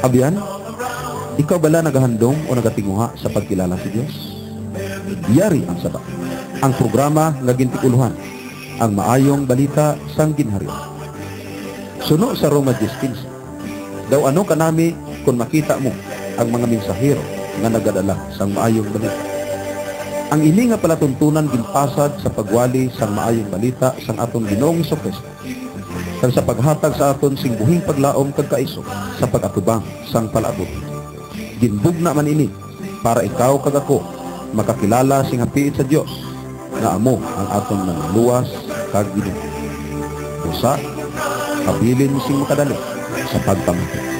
Abyan, ikaw bala nagahandong o nagatinguha sa pagkilala sa Diyos? Yari ang saba. Ang programa nga gintikuluhan, ang maayong balita sang ginharian. Suno sa Roma 10:15. Daw ano kanami kung makita mo ang mga mensahero nga nagadala sang maayong balita. Ang ini nga palatuntunan ginpasad sa pagwali sang maayong balita sang atong Ginoong Jesucristo. Kag sa paghatag sa aton sing buhing paglaom kag kaiso sa pag-atubang sang palabot. Ginbugna man ini para ikaw kag ako makakilala sing hapiit sa Dios nga amo ang aton nanluwas kag Ginoo. Usa, habilin sing makadali sa pagpamati.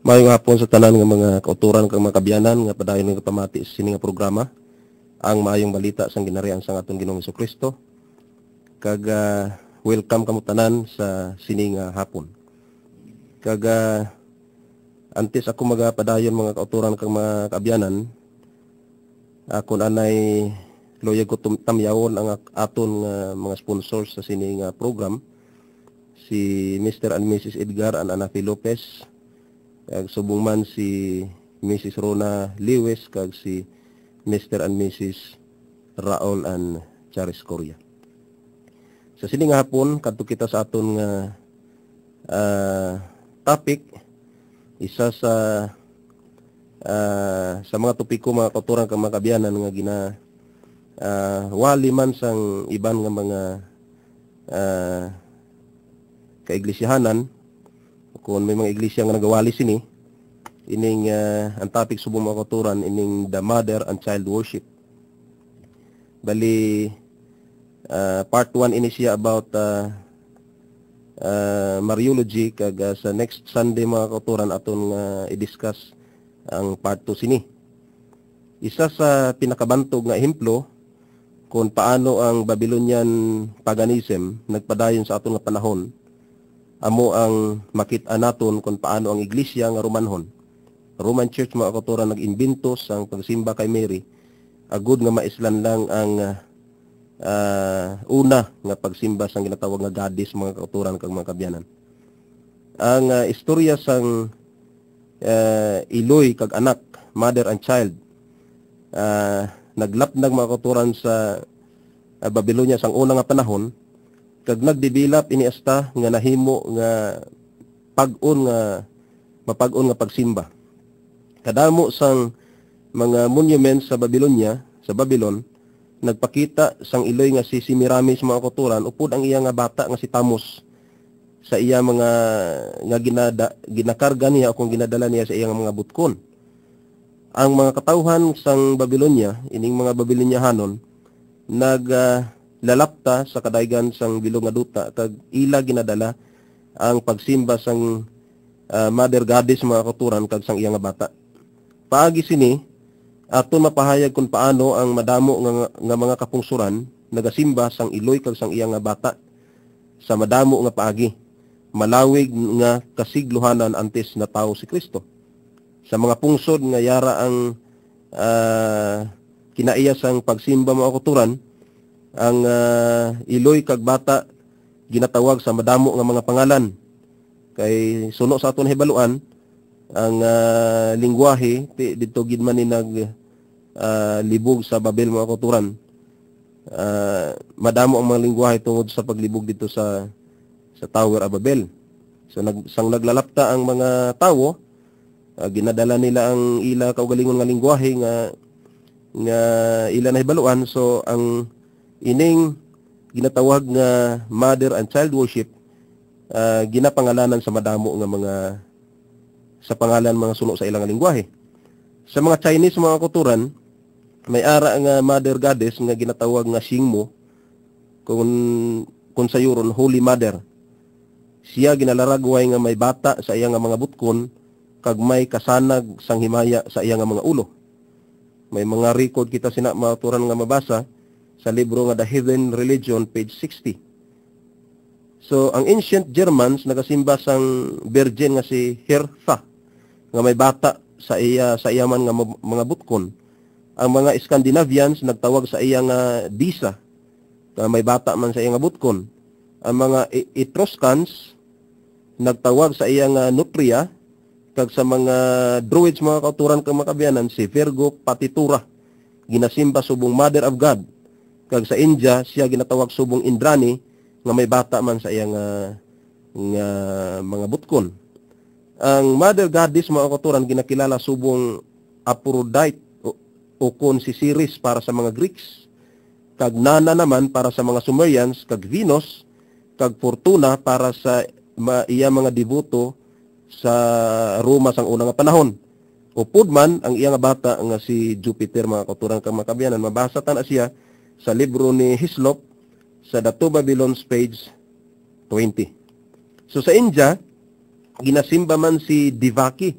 Mayong hapon sa tanan nga mga kauturan kag mga kabyanan nga padayon nga pamati sa sini nga programa ang maayong balita sang ginharian sang aton Ginoong Jesucristo. Kag welcome kamo tanan sa sini nga hapon. Kag antes ako magapadayon mga kauturan kag mga kabyanan, ako anay loyag ko tamyawon ang aton mga sponsors sa sini nga program, si Mr. and Mrs. Edgar and Anafi Lopez, kag subong man si Mrs. Rona Lewis kag si Mr. and Mrs. Raul and Charis Coria. Sa sining hapon kadto kita sa aton nga topic, isa sa mga topiko mga kauturan kag mga kabyanan nga wali man sang iban nga mga kaiglesiyahanan. Kung may mga iglesia nga nagawali sini, ining ang topic subong mga kauturan ining the mother and child worship. Bali part 1 ini siya about Mariology, kag sa next Sunday mga kauturan aton i-discuss ang part 2 sini. Isa sa pinakabantog nga ehemplo kung paano ang Babylonian paganism nagpadayon sa aton nga panahon, amo ang makita naton kung paano ang iglesia nga Roman Church mga kauturan nag-imbento sang pagsimba kay Mary, agud nga maislan lang ang una nga pagsimba sang ginatawag nga goddess mga kauturan kag mga kabyanan. Ang istorya sang iloy kag anak, mother and child, naglapnag mga kauturan sa Babylonia sang una nga panahon, kag nagdevelop ini asta nga nahimo nga mapag-on nga pagsimba. Kadamo sang mga monuments sa Babylonia, sa Babylon, nagpakita sang iloy nga si Semiramis mga kauturan upod ang iya nga bata nga si Tammuz sa iya mga nga ginakarga niya o kung ginadala niya sa iya nga mga butkon. Ang mga katawhan sang Babylonia, ining mga Babyloniahanon, lalapta sa kadaygan sang bilog nga duta kag ila ginadala ang pagsimba sang mother goddess mga kauturan kag sang iya nga bata. Paagi sini aton mapahayag kung paano ang madamo nga mga kapungsuran nagasimba sang iloy kag sang iya nga bata sa madamo nga paagi, malawig nga kasigluhanan antes na tawo si Kristo. Sa mga pungsod nga yara ang kinaiya sang pagsimba mga kauturan, ang iloy kag bata ginatawag sa madamo nga mga pangalan. Kay suno sa aton hibaluan ang lingwahe dito gid man ni libog sa Babel mga kauturan. Madamo ang mga lingwahe tungod sa paglibog dito sa Tower of Babel. So sang naglalapta ang mga tawo, ginadala nila ang ila kaugalingon nga lingwahe nga ila na hibaluan. So ang ining ginatawag nga mother and child worship, ginapangalanan sa madamo nga mga sa pangalan mga suno sa ilang lingwahe. Sa mga Chinese mga kauturan, may ara nga mother goddess nga ginatawag nga Xingmu. Kung kung sayuron Holy Mother. Siya ginalaragway nga may bata sa iya nga mga butkon kag may kasanag sang himaya sa iya nga mga ulo. May mga record kita sina maturan nga mabasa sa libro nga The Heathen Religion, page 60. So, ang ancient Germans nagasimba sang virgin nga si Hertha nga may bata sa iya man nga mga butkon. Ang mga Scandinavians nagtawag sa iya nga Disa nga may bata man sa iya nga butkon. Ang mga Etruscans nagtawag sa iya nga Nutria, kag sa mga Druids mga kauturan kang makabiyanan si Virgo Patitura, ginasimba subong Mother of God. Kag sa India siya ginatawag subong Indrani nga may bata man sa iya nga mga butkon. Ang Mother Goddess mga kauturan ginakilala subong Aphrodite o kun si Ceres para sa mga Greeks, kag Nana naman para sa mga Sumerians, kag Venus kag Fortuna para sa iya mga devoto sa Roma sang unang panahon. Upod man ang iya nga bata nga si Jupiter mga kauturan kang makabiyanan. Mabasa ta na siya sa libro ni Hislop sa The Two Babylons page 20. So sa India ginasimba man si Devaki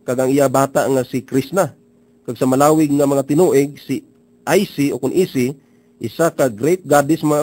kag ang iya bata nga si Krishna. Kag sa malawig nga mga tinuig si Isi o kun Isi, isa ka great goddess mga